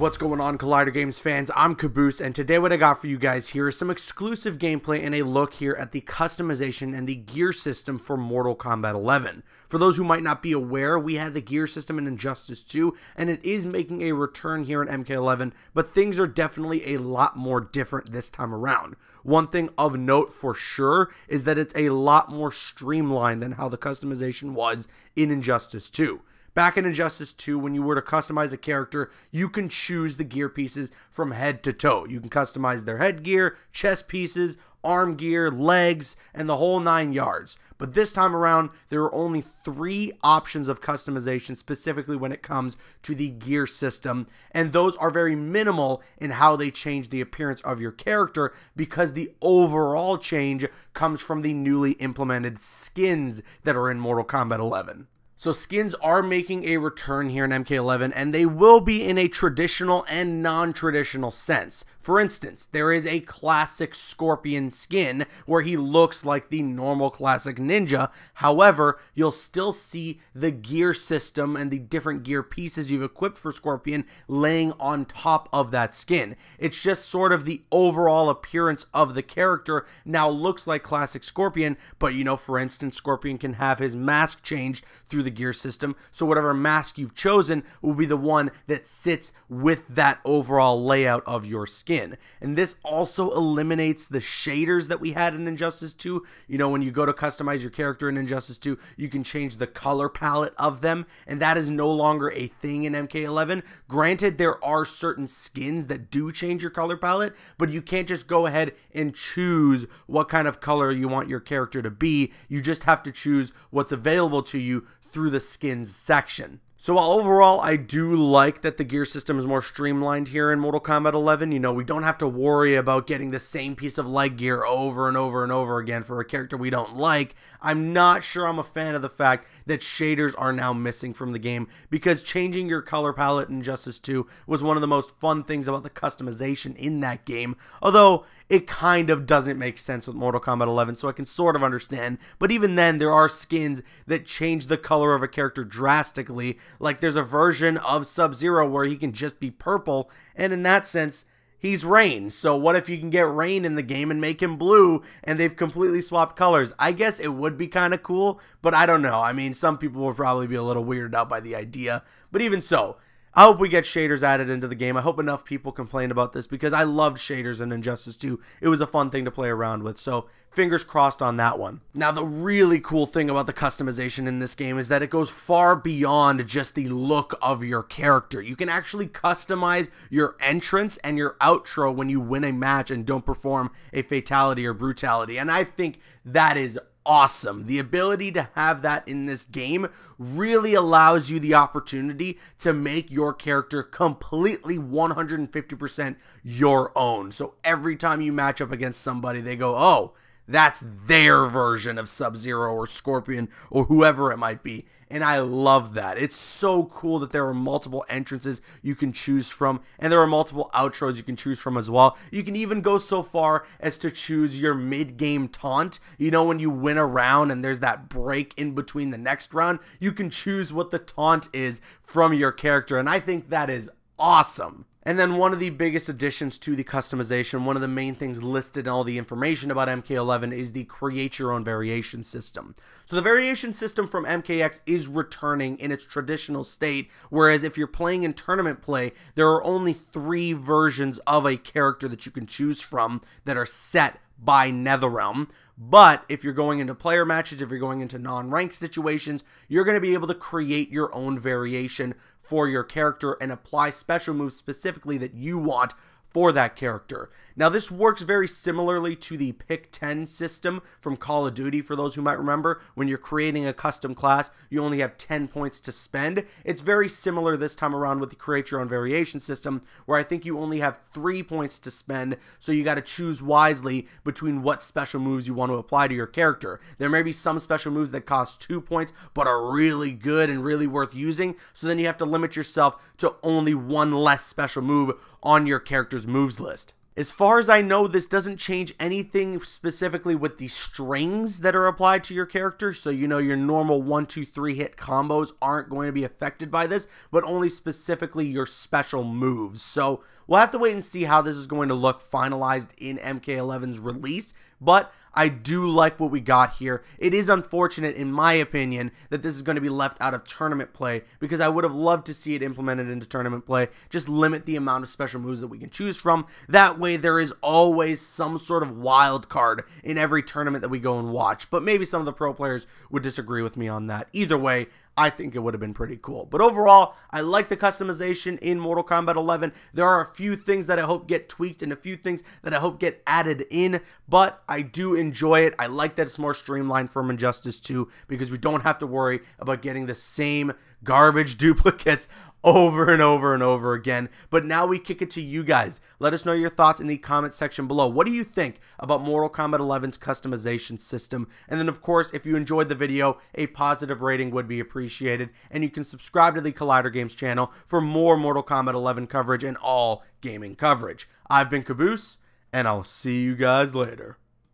What's going on, Collider Games fans? I'm Caboose, and today what I got for you guys here is some exclusive gameplay and a look here at the customization and the gear system for Mortal Kombat 11. For those who might not be aware, we had the gear system in Injustice 2, and it is making a return here in MK11, but things are definitely a lot more different this time around. One thing of note for sure is that it's a lot more streamlined than how the customization was in Injustice 2. Back in Injustice 2, when you were to customize a character, you can choose the gear pieces from head to toe. You can customize their headgear, chest pieces, arm gear, legs, and the whole 9 yards. But this time around, there are only 3 options of customization, specifically when it comes to the gear system. And those are very minimal in how they change the appearance of your character, because the overall change comes from the newly implemented skins that are in Mortal Kombat 11. So skins are making a return here in MK11, and they will be in a traditional and non-traditional sense. For instance, there is a classic Scorpion skin where he looks like the normal classic ninja. However, you'll still see the gear system and the different gear pieces you've equipped for Scorpion laying on top of that skin. It's just sort of the overall appearance of the character now looks like classic Scorpion, but you know, for instance, Scorpion can have his mask changed through the gear system, so whatever mask you've chosen will be the one that sits with that overall layout of your skin. And this also eliminates the shaders that we had in Injustice 2. You know, when you go to customize your character in Injustice 2, you can change the color palette of them, and that is no longer a thing in MK11. Granted, there are certain skins that do change your color palette, but you can't just go ahead and choose what kind of color you want your character to be. You just have to choose what's available to you through the skins section. So while overall I do like that the gear system is more streamlined here in Mortal Kombat 11, you know, we don't have to worry about getting the same piece of leg gear over and over and over again for a character we don't like. I'm not sure I'm a fan of the fact that shaders are now missing from the game, because changing your color palette in Injustice 2 was one of the most fun things about the customization in that game, although it kind of doesn't make sense with Mortal Kombat 11, so I can sort of understand. But even then, there are skins that change the color of a character drastically. Like there's a version of Sub-Zero where he can just be purple, and in that sense, he's Rain. So what if you can get Rain in the game and make him blue, and they've completely swapped colors? I guess it would be kind of cool, but I don't know. I mean, some people will probably be a little weirded out by the idea, but even so, I hope we get shaders added into the game. I hope enough people complain about this, because I loved shaders in Injustice 2. It was a fun thing to play around with, so fingers crossed on that one. Now, the really cool thing about the customization in this game is that it goes far beyond just the look of your character. You can actually customize your entrance and your outro when you win a match and don't perform a fatality or brutality, and I think that is awesome. The ability to have that in this game really allows you the opportunity to make your character completely 150% your own. So every time you match up against somebody, they go, oh, that's their version of Sub-Zero or Scorpion or whoever it might be. And I love that. It's so cool that there are multiple entrances you can choose from, and there are multiple outros you can choose from as well. You can even go so far as to choose your mid-game taunt. You know, when you win a round and there's that break in between the next round, you can choose what the taunt is from your character, and I think that is awesome. And then one of the biggest additions to the customization, one of the main things listed in all the information about MK11, is the create your own variation system. So the variation system from MKX is returning in its traditional state, whereas if you're playing in tournament play, there are only 3 versions of a character that you can choose from that are set by NetherRealm. But if you're going into player matches, if you're going into non-ranked situations, you're going to be able to create your own variation for your character and apply special moves specifically that you want for that character. Now, this works very similarly to the Pick 10 system from Call of Duty. For those who might remember, when you're creating a custom class, you only have 10 points to spend. It's very similar this time around with the Create Your Own Variation system, where I think you only have 3 points to spend, so you got to choose wisely between what special moves you want to apply to your character. There may be some special moves that cost 2 points, but are really good and really worth using, so then you have to limit yourself to only 1 less special move on your character's moves list. As far as I know, this doesn't change anything specifically with the strings that are applied to your character. So, you know, your normal 1, 2, 3 hit combos aren't going to be affected by this, but only specifically your special moves. So we'll have to wait and see how this is going to look finalized in MK11's release, but I do like what we got here. It is unfortunate, in my opinion, that this is going to be left out of tournament play, because I would have loved to see it implemented into tournament play. Just limit the amount of special moves that we can choose from. That way there is always some sort of wild card in every tournament that we go and watch. But maybe some of the pro players would disagree with me on that. Either way, I think it would have been pretty cool. But overall, I like the customization in Mortal Kombat 11. There are a few things that I hope get tweaked and a few things that I hope get added in, but I do enjoy it. I like that it's more streamlined from Injustice 2, because we don't have to worry about getting the same garbage duplicates over and over and over again. But now we kick it to you guys. Let us know your thoughts in the comment section below. What do you think about Mortal Kombat 11's customization system? And then, of course, if you enjoyed the video, a positive rating would be appreciated. And you can subscribe to the Collider Games channel for more Mortal Kombat 11 coverage and all gaming coverage. I've been Caboose, and I'll see you guys later.